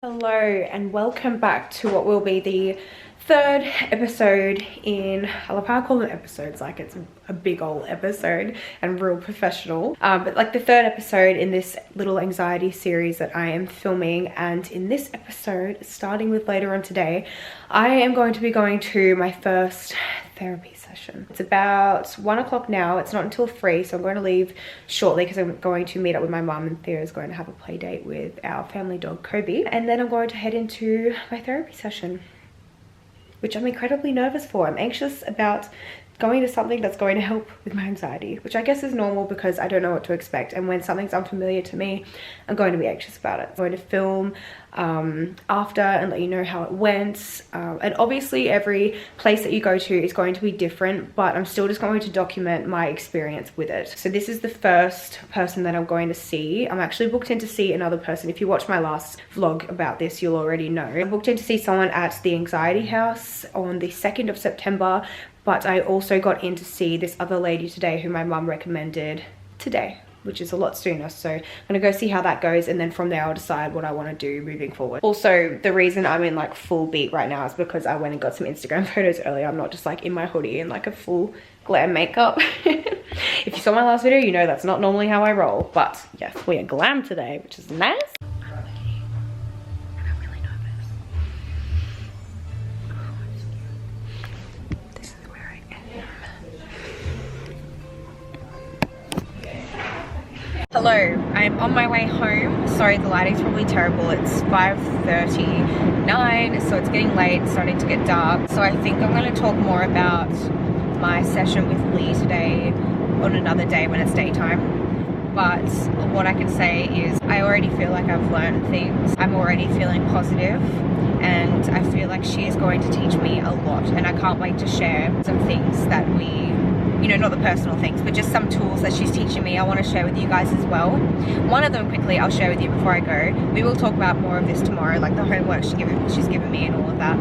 Hello and welcome back to what will be the third episode in, I love how I call them episodes, like it's a big old episode and real professional, but like the third episode in this little anxiety series that I am filming. And in this episode, starting with later on today, I am going to be going to my first therapy session. It's about 1 o'clock now. It's not until 3, so I'm going to leave shortly because I'm going to meet up with my mum, and Theo is going to have a play date with our family dog Kobe, and then I'm going to head into my therapy session, which I'm incredibly nervous for. I'm anxious about going to something that's going to help with my anxiety, which I guess is normal because I don't know what to expect, and when something's unfamiliar to me, I'm going to be anxious about it. I'm going to film after and let you know how it went, and obviously every place that you go to is going to be different, but I'm still just going to document my experience with it. So this is the first person that I'm going to see. I'm actually booked in to see another person. If you watch my last vlog about this, you'll already know. I'm booked in to see someone at the Anxiety House on the 2nd of September, but I also got in to see this other lady today who my mum recommended today, which is a lot sooner. So I'm gonna go see how that goes, and then from there I'll decide what I want to do moving forward. Also, the reason I'm in like full beat right now is because I went and got some Instagram photos earlier. I'm not just like in my hoodie and like a full glam makeup. If you saw my last video, you know that's not normally how I roll, but yes, we are glam today, which is nice. Hello, I'm on my way home. Sorry, the lighting's probably terrible. It's 5:39, so it's getting late, starting to get dark. So I think I'm going to talk more about my session with Lee today on another day when it's daytime. But what I can say is I already feel like I've learned things. I'm already feeling positive, and I feel like she is going to teach me a lot, and I can't wait to share some things that we, you know, not the personal things, but just some tools that she's teaching me I want to share with you guys as well. One of them quickly I'll share with you before I go. We will talk about more of this tomorrow, like the homework she's given me and all of that.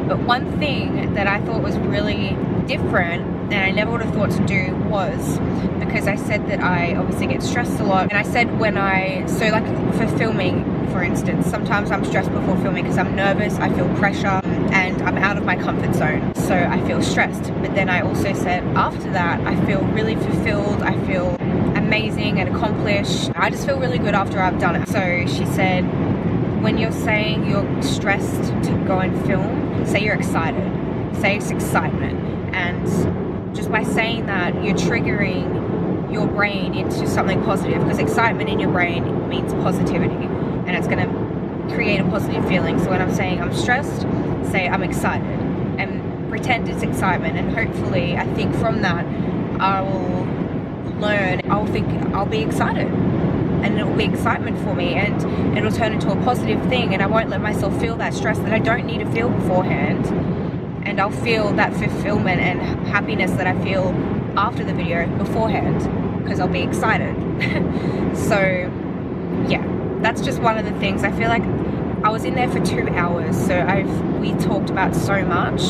But one thing that I thought was really different and I never would have thought to do was, because I said that I obviously get stressed a lot, and I said so like for filming, for instance, sometimes I'm stressed before filming because I'm nervous, I feel pressure, and I'm out of my comfort zone, so I feel stressed. But then I also said after that I feel really fulfilled, I feel amazing and accomplished. I just feel really good after I've done it. So she said, when you're saying you're stressed to go and film, say you're excited, say it's excitement, and just by saying that you're triggering your brain into something positive, because excitement in your brain means positivity, and it's going to create a positive feeling. So when I'm saying I'm stressed, say I'm excited, and pretend it's excitement, and hopefully I think from that I will learn, I'll think I'll be excited, and it'll be excitement for me, and it'll turn into a positive thing, and I won't let myself feel that stress that I don't need to feel beforehand, and I'll feel that fulfillment and happiness that I feel after the video beforehand, because I'll be excited. So yeah, that's just one of the things. I feel like I was in there for 2 hours, so we talked about so much.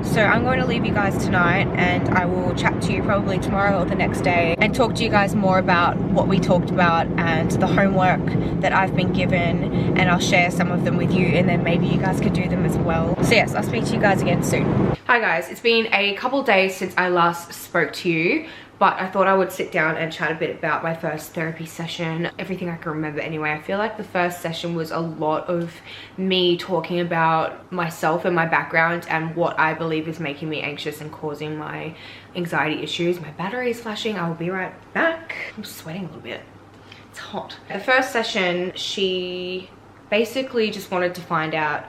So I'm going to leave you guys tonight, and I will chat to you probably tomorrow or the next day and talk to you guys more about what we talked about and the homework that I've been given, and I'll share some of them with you, and then maybe you guys could do them as well. So yes, I'll speak to you guys again soon. Hi guys, it's been a couple days since I last spoke to you, but I thought I would sit down and chat a bit about my first therapy session, everything I can remember anyway. I feel like the first session was a lot of me talking about myself and my background and what I believe is making me anxious and causing my anxiety issues. My battery is flashing, I will be right back. I'm sweating a little bit, it's hot. The first session, she basically just wanted to find out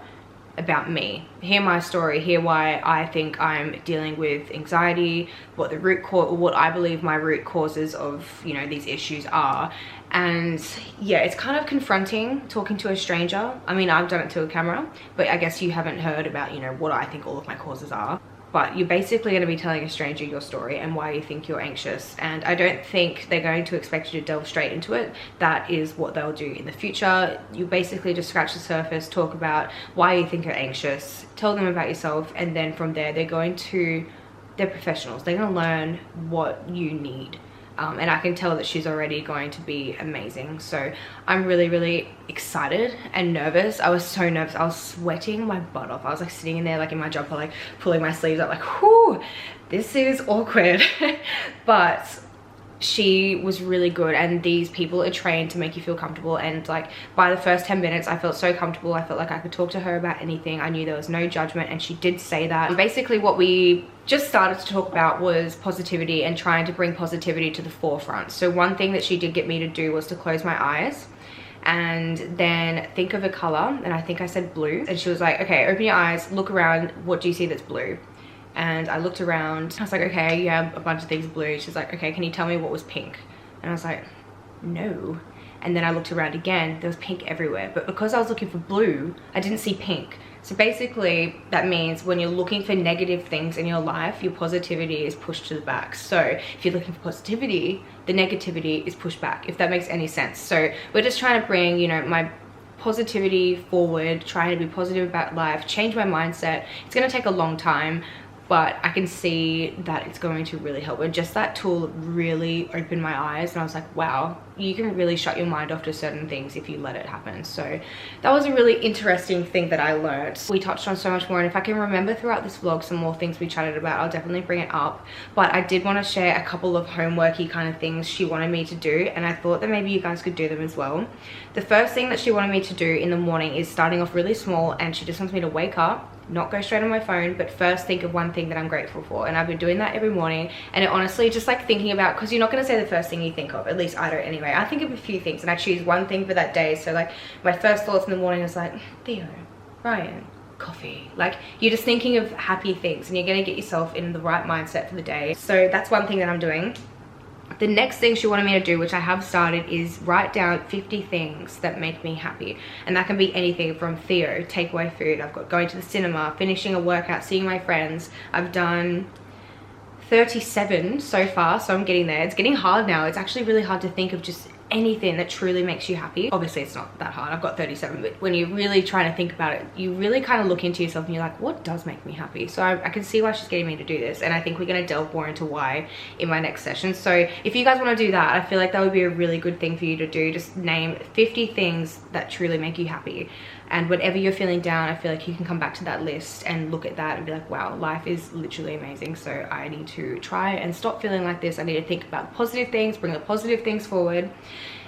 about me, hear my story, hear why I think I'm dealing with anxiety, what the root cause, what I believe my root causes of, you know, these issues are. And yeah, it's kind of confronting talking to a stranger. I mean, I've done it to a camera, but I guess you haven't heard about, you know, what I think all of my causes are. But you're basically going to be telling a stranger your story and why you think you're anxious, and I don't think they're going to expect you to delve straight into it. That is what they'll do in the future. You basically just scratch the surface, talk about why you think you're anxious, tell them about yourself, and then from there they're professionals, they're going to learn what you need. and I can tell that she's already going to be amazing. So I'm really excited and nervous. I was so nervous. I was sweating my butt off. I was like sitting in there like in my jumper, like pulling my sleeves up, like, whoo, this is awkward. But she was really good, and these people are trained to make you feel comfortable, and like by the first 10 minutes I felt so comfortable. I felt like I could talk to her about anything. I knew there was no judgment, and she did say that. And basically what we just started to talk about was positivity and trying to bring positivity to the forefront. So one thing that she did get me to do was to close my eyes and then think of a color, and I think I said blue, and she was like, okay, open your eyes, look around, what do you see that's blue? And I looked around, I was like, okay, yeah, a bunch of things blue. She's like, okay, can you tell me what was pink? And I was like, no. And then I looked around again, there was pink everywhere. But because I was looking for blue, I didn't see pink. So basically that means when you're looking for negative things in your life, your positivity is pushed to the back. So if you're looking for positivity, the negativity is pushed back, if that makes any sense. So we're just trying to bring, you know, my positivity forward, trying to be positive about life, change my mindset. It's going to take a long time, but I can see that it's going to really help. And just that tool really opened my eyes, and I was like, wow, you can really shut your mind off to certain things if you let it happen. So that was a really interesting thing that I learned. We touched on so much more, and if I can remember throughout this vlog some more things we chatted about, I'll definitely bring it up. But I did want to share a couple of homeworky kind of things she wanted me to do, and I thought that maybe you guys could do them as well. The first thing that she wanted me to do in the morning is starting off really small, and she just wants me to wake up, not go straight on my phone, but first think of one thing that I'm grateful for. And I've been doing that every morning, and it honestly just like thinking about, because you're not going to say the first thing you think of, at least I don't anyway. I think of a few things and I choose one thing for that day. So like my first thoughts in the morning is like, Theo, Ryan, coffee. Like you're just thinking of happy things, and you're going to get yourself in the right mindset for the day. So that's one thing that I'm doing. The next thing she wanted me to do, which I have started, is write down 50 things that make me happy. And that can be anything from Theo, takeaway food, I've got going to the cinema, finishing a workout, seeing my friends. I've done 37 so far, so I'm getting there. It's getting hard now. It's actually really hard to think of just anything that truly makes you happy. Obviously it's not that hard, I've got 37, but when you're really trying to think about it, you really kind of look into yourself and you're like, what does make me happy? So I can see why she's getting me to do this, and I think we're going to delve more into why in my next session. So if you guys want to do that, I feel like that would be a really good thing for you to do. Just name 50 things that truly make you happy, and whenever you're feeling down, I feel like you can come back to that list and look at that and be like, wow, life is literally amazing. So I need to try and stop feeling like this. I need to think about positive things, bring the positive things forward,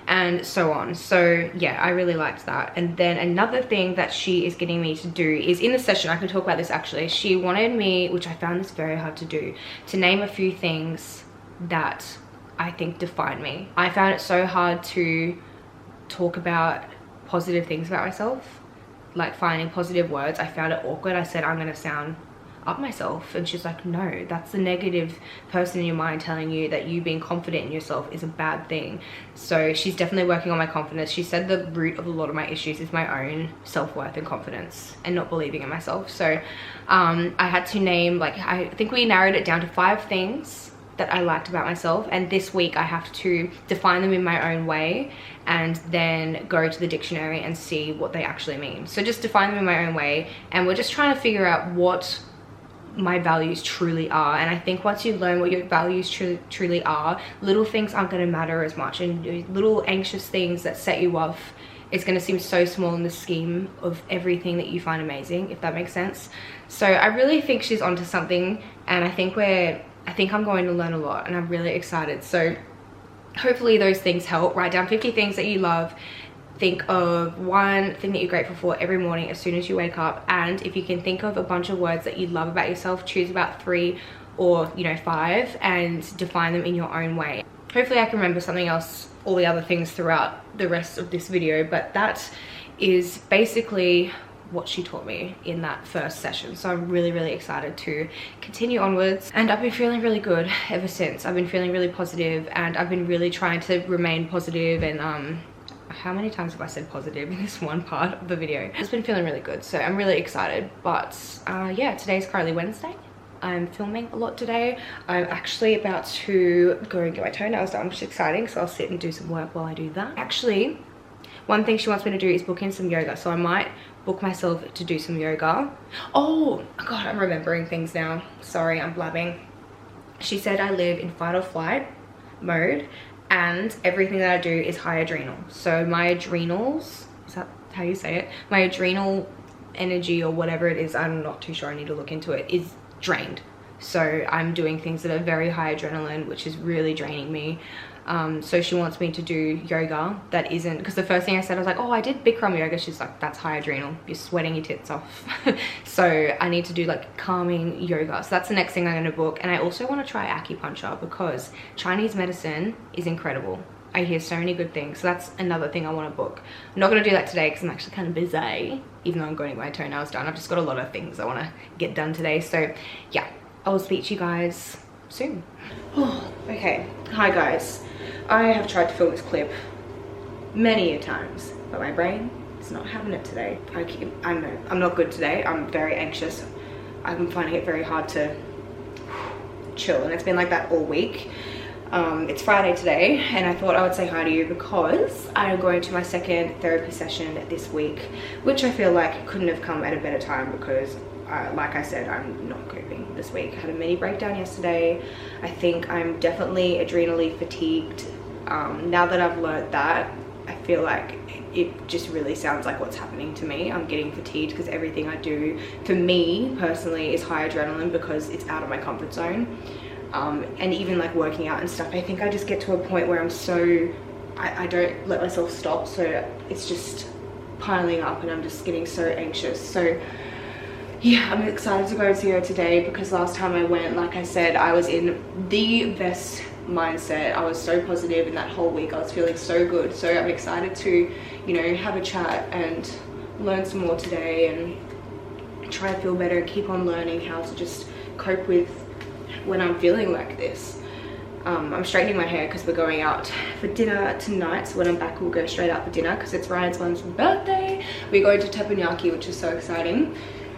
and so on. So yeah, I really liked that. And then another thing that she is getting me to do is, in the session, I can talk about this actually, she wanted me, which I found this very hard to do, to name a few things that I think define me. I found it so hard to talk about positive things about myself, like finding positive words. I found it awkward. I said, I'm going to sound up myself, and she's like, no, that's the negative person in your mind telling you that you being confident in yourself is a bad thing. So she's definitely working on my confidence. She said the root of a lot of my issues is my own self-worth and confidence and not believing in myself. So I had to name, like, I think we narrowed it down to 5 things that I liked about myself, and this week I have to define them in my own way and then go to the dictionary and see what they actually mean. So just define them in my own way, and we're just trying to figure out what my values truly are. And I think once you learn what your values truly are, little things aren't going to matter as much, and little anxious things that set you off, it's going to seem so small in the scheme of everything that you find amazing, if that makes sense. So I really think she's onto something, and I think I'm going to learn a lot, and I'm really excited. So hopefully those things help. Write down 50 things that you love. Think of one thing that you're grateful for every morning as soon as you wake up, and if you can think of a bunch of words that you love about yourself, choose about 3 or 5 and define them in your own way. Hopefully I can remember something else, all the other things throughout the rest of this video, but that is basically what she taught me in that first session. So I'm really excited to continue onwards, and I've been feeling really good ever since. I've been feeling really positive, and I've been really trying to remain positive, and how many times have I said positive in this one part of the video? It's been feeling really good, so I'm really excited. But yeah, today's currently Wednesday. I'm filming a lot today. I'm actually about to go and get my toenails done, which is exciting, so I'll sit and do some work while I do that. Actually, one thing she wants me to do is book in some yoga, so I might book myself to do some yoga. Oh god, I'm remembering things now. Sorry, I'm blabbing. She said I live in fight or flight, mode, and everything that I do is high adrenal. So my adrenals, is that how you say it? My adrenal energy or whatever it is, I'm not too sure, I need to look into it, is drained. So I'm doing things that are very high adrenaline, which is really draining me. So she wants me to do yoga that isn't, because the first thing I said, I was like, oh, I did Bikram yoga. She's like, that's high adrenal, you're sweating your tits off. So I need to do like calming yoga. So that's the next thing I'm going to book. And I also want to try acupuncture because Chinese medicine is incredible. I hear so many good things. So that's another thing I want to book. I'm not going to do that today because I'm actually kind of busy, even though I'm going to get my toenails done. I've just got a lot of things I want to get done today. So yeah, I will speak to you guys soon. Oh, okay. Hi guys. I have tried to film this clip many a times, but my brain is not having it today. I know, I'm not good today. I'm very anxious. I'm finding it very hard to chill, and it's been like that all week. It's Friday today, and I thought I would say hi to you because I am going to my second therapy session this week, which I feel like couldn't have come at a better time because like I said, I'm not coping this week. I had a mini breakdown yesterday. I think I'm definitely adrenally fatigued. Now that I've learned that, I feel like it just really sounds like what's happening to me. I'm getting fatigued because everything I do, for me personally, is high adrenaline because it's out of my comfort zone. And even like working out and stuff, I think I just get to a point where I'm so, I don't let myself stop. So it's just piling up and I'm just getting so anxious. So yeah, I'm excited to go and see her today because last time I went, like I said, I was in the best mindset. I was so positive, and that whole week I was feeling so good. So I'm excited to, you know, have a chat and learn some more today and try to feel better and keep on learning how to just cope with when I'm feeling like this. I'm straightening my hair because we're going out for dinner tonight. So when I'm back, we'll go straight out for dinner because it's Ryan's mum's birthday. We're going to teppanyaki, which is so exciting.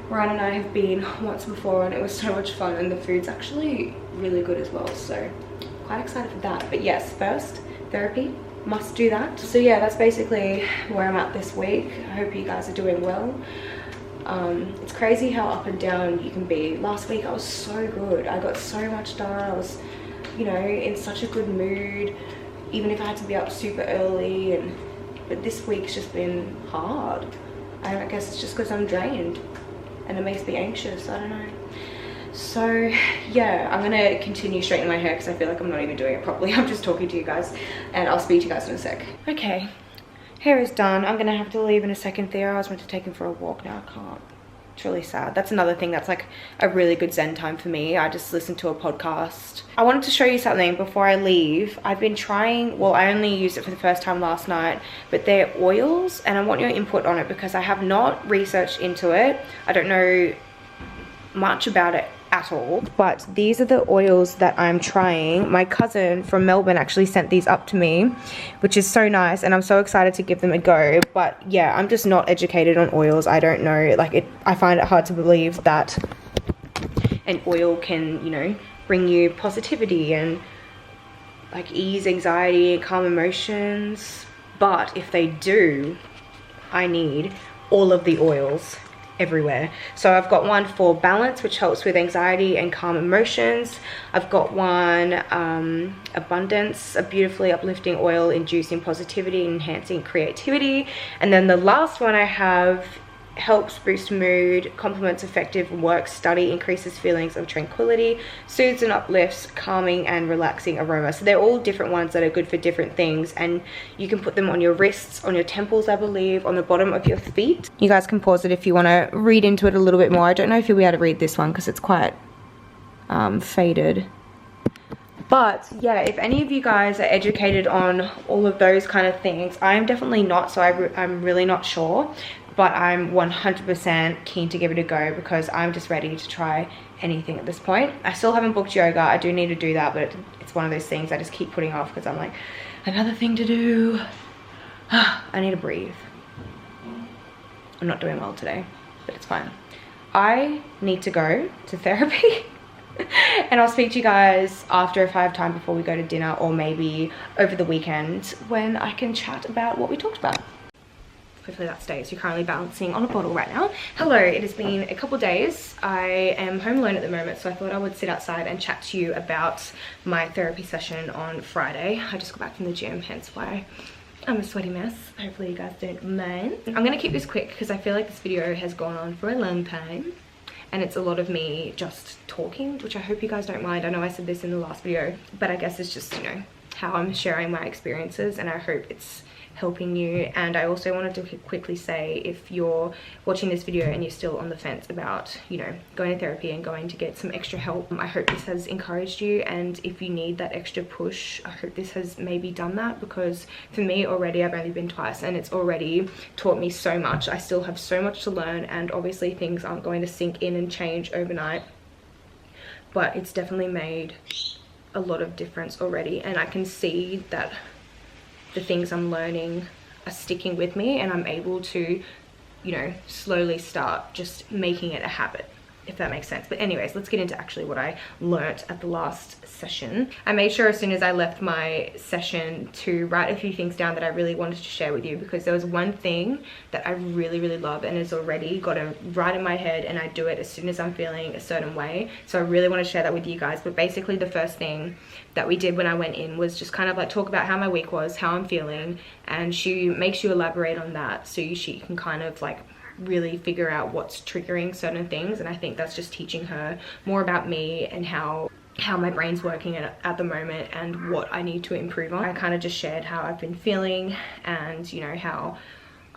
Ryan and I have been once before and it was so much fun, and the food's actually really good as well, so quite excited for that. But yes, first therapy, must do that. So yeah, that's basically where I'm at this week. I hope you guys are doing well. It's crazy how up and down you can be. Last week I was so good, I got so much done, I was, you know, in such a good mood, even if I had to be up super early. But this week's just been hard. I guess it's just because I'm drained and it makes me anxious, I don't know. So yeah, I'm gonna continue straightening my hair because I feel like I'm not even doing it properly. I'm just talking to you guys, and I'll speak to you guys in a sec. Okay, hair is done. I'm gonna have to leave in a second. Theo, I was meant to take him for a walk, now I can't. It's really sad. That's another thing that's like a really good zen time for me. I just listened to a podcast. I wanted to show you something before I leave. I've been trying, well, I only used it for the first time last night, but they're oils, and I want your input on it because I have not researched into it. I don't know much about it at all, but these are the oils that I'm trying. My cousin from Melbourne actually sent these up to me, which is so nice, and I'm so excited to give them a go. But yeah, I'm just not educated on oils. I don't know, like I find it hard to believe that an oil can, you know, bring you positivity and like ease anxiety and calm emotions. But if they do, I need all of the oils everywhere. So I've got one for balance, which helps with anxiety and calm emotions. I've got one, abundance, a beautifully uplifting oil inducing positivity and enhancing creativity. And then the last one I have helps boost mood, complements effective work study, increases feelings of tranquility, soothes and uplifts, calming and relaxing aroma. So they're all different ones that are good for different things, and you can put them on your wrists, on your temples, I believe, on the bottom of your feet. You guys can pause it if you want to read into it a little bit more. I don't know if you'll be able to read this one because it's quite faded. But yeah, if any of you guys are educated on all of those kind of things, I'm definitely not, so I'm really not sure. But I'm 100% keen to give it a go because I'm just ready to try anything at this point. I still haven't booked yoga. I do need to do that, but it's one of those things I just keep putting off because I'm like, another thing to do. I need to breathe. I'm not doing well today, but it's fine. I need to go to therapy. And I'll speak to you guys after if I have time before we go to dinner, or maybe over the weekend when I can chat about what we talked about. hopefully that stays. You're currently balancing on a bottle right now. Hello, it has been a couple days. I am home alone at the moment, so I thought I would sit outside and chat to you about my therapy session on Friday. I just got back from the gym, hence why I'm a sweaty mess. Hopefully you guys don't mind. I'm gonna keep this quick because I feel like this video has gone on for a long time and it's a lot of me just talking, which I hope you guys don't mind. I know I said this in the last video, but I guess it's just, you know, how I'm sharing my experiences, and I hope it's helping you. And I also wanted to quickly say, if you're watching this video and you're still on the fence about, you know, going to therapy and going to get some extra help, I hope this has encouraged you. And if you need that extra push, I hope this has maybe done that, because for me already, I've only been twice and it's already taught me so much. I still have so much to learn, and obviously things aren't going to sink in and change overnight, but it's definitely made a lot of difference already, and I can see that the things I'm learning are sticking with me, and I'm able to, you know, slowly start just making it a habit, if that makes sense. But anyways, let's get into actually what I learnt at the last session. I made sure as soon as I left my session to write a few things down that I really wanted to share with you, because there was one thing that I really love and it's already got it right in my head, and I do it as soon as I'm feeling a certain way. So I really want to share that with you guys. But basically the first thing that we did when I went in was just kind of like talk about how my week was, how I'm feeling, and she makes you elaborate on that so she can kind of like really figure out what's triggering certain things. And I think that's just teaching her more about me and how my brain's working at the moment and what I need to improve on. I kind of just shared how I've been feeling, and you know, how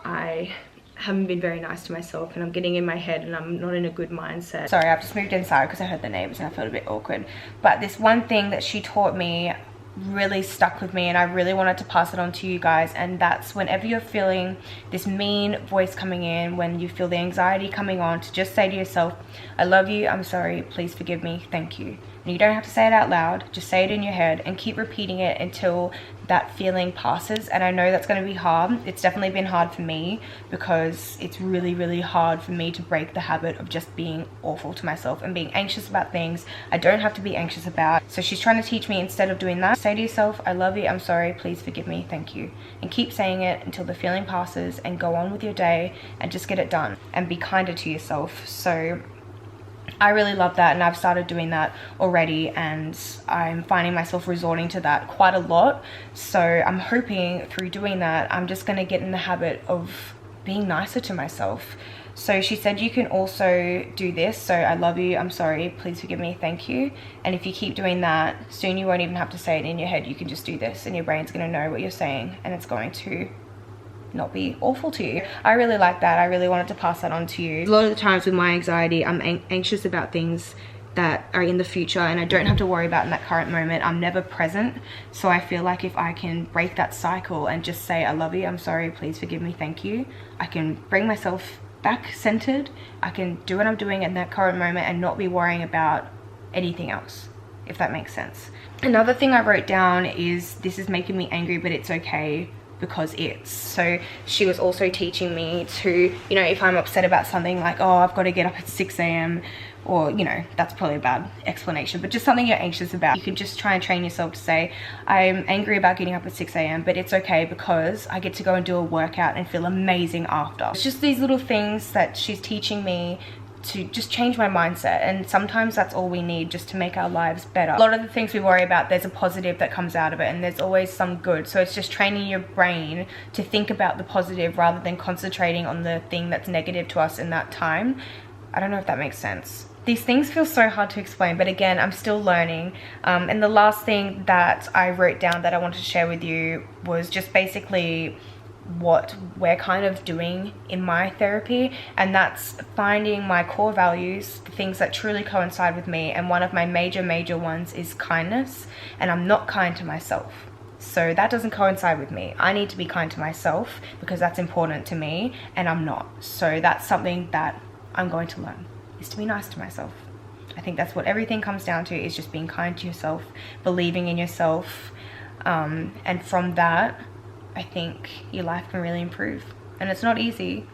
I haven't been very nice to myself and I'm getting in my head and I'm not in a good mindset. Sorry, I've just moved inside because I heard the neighbors and I felt a bit awkward. But this one thing that she taught me really stuck with me, and I really wanted to pass it on to you guys. And that's, whenever you're feeling this mean voice coming in, when you feel the anxiety coming on, to just say to yourself, I love you, I'm sorry, please forgive me, thank you. And you don't have to say it out loud, just say it in your head and keep repeating it until that feeling passes. And I know that's going to be hard. It's definitely been hard for me, because it's really hard for me to break the habit of just being awful to myself and being anxious about things I don't have to be anxious about. So she's trying to teach me, instead of doing that, say to yourself, I love you, I'm sorry, please forgive me, thank you. And keep saying it until the feeling passes, and go on with your day and just get it done and be kinder to yourself. So I really love that, and I've started doing that already, and I'm finding myself resorting to that quite a lot. So I'm hoping through doing that, I'm just going to get in the habit of being nicer to myself. So she said you can also do this, so I love you, I'm sorry, please forgive me, thank you. And if you keep doing that, soon you won't even have to say it in your head. You can just do this and your brain's going to know what you're saying, and it's going to not be awful to you. I really like that. I really wanted to pass that on to you. A lot of the times with my anxiety, I'm anxious about things that are in the future and I don't have to worry about in that current moment. I'm never present. So I feel like if I can break that cycle and just say, I love you, I'm sorry, please forgive me, thank you, I can bring myself back centered. I can do what I'm doing in that current moment and not be worrying about anything else, if that makes sense. Another thing I wrote down is, this is making me angry, but it's okay because it's. So she was also teaching me to, you know, if I'm upset about something, like, oh, I've got to get up at 6 a.m. or, you know, that's probably a bad explanation, but just something you're anxious about, you can just try and train yourself to say, I'm angry about getting up at 6 a.m. but it's okay because I get to go and do a workout and feel amazing after. It's just these little things that she's teaching me to just change my mindset, and sometimes that's all we need just to make our lives better. A lot of the things we worry about, there's a positive that comes out of it, and there's always some good. So it's just training your brain to think about the positive rather than concentrating on the thing that's negative to us in that time. I don't know if that makes sense. These things feel so hard to explain, but again, I'm still learning. And the last thing that I wrote down that I wanted to share with you was just basically what we're kind of doing in my therapy, and that's finding my core values, the things that truly coincide with me. And one of my major ones is kindness, and I'm not kind to myself. So that doesn't coincide with me. I need to be kind to myself because that's important to me, and I'm not. So that's something that I'm going to learn, is to be nice to myself. I think that's what everything comes down to, is just being kind to yourself, believing in yourself, and from that, I think your life can really improve. And it's not easy.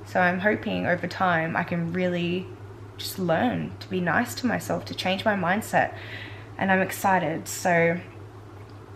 So I'm hoping over time I can really just learn to be nice to myself, to change my mindset. And I'm excited. So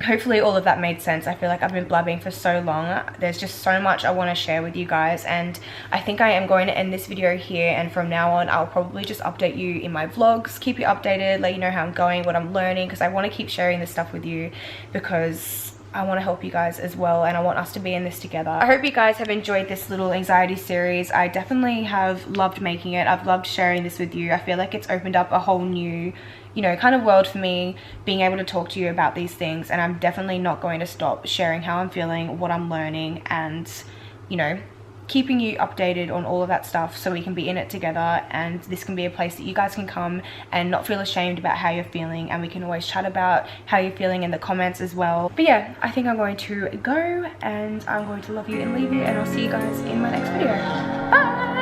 hopefully all of that made sense. I feel like I've been blabbing for so long. There's just so much I want to share with you guys, and I think I am going to end this video here, and from now on I'll probably just update you in my vlogs, keep you updated, let you know how I'm going, what I'm learning, because I want to keep sharing this stuff with you because I want to help you guys as well, and I want us to be in this together. I hope you guys have enjoyed this little anxiety series. I definitely have loved making it. I've loved sharing this with you. I feel like it's opened up a whole new, you know, kind of world for me, being able to talk to you about these things, and I'm definitely not going to stop sharing how I'm feeling, what I'm learning, and, you know, keeping you updated on all of that stuff so we can be in it together, and this can be a place that you guys can come and not feel ashamed about how you're feeling, and we can always chat about how you're feeling in the comments as well. But yeah, I think I'm going to go, and I'm going to love you and leave you, and I'll see you guys in my next video. Bye!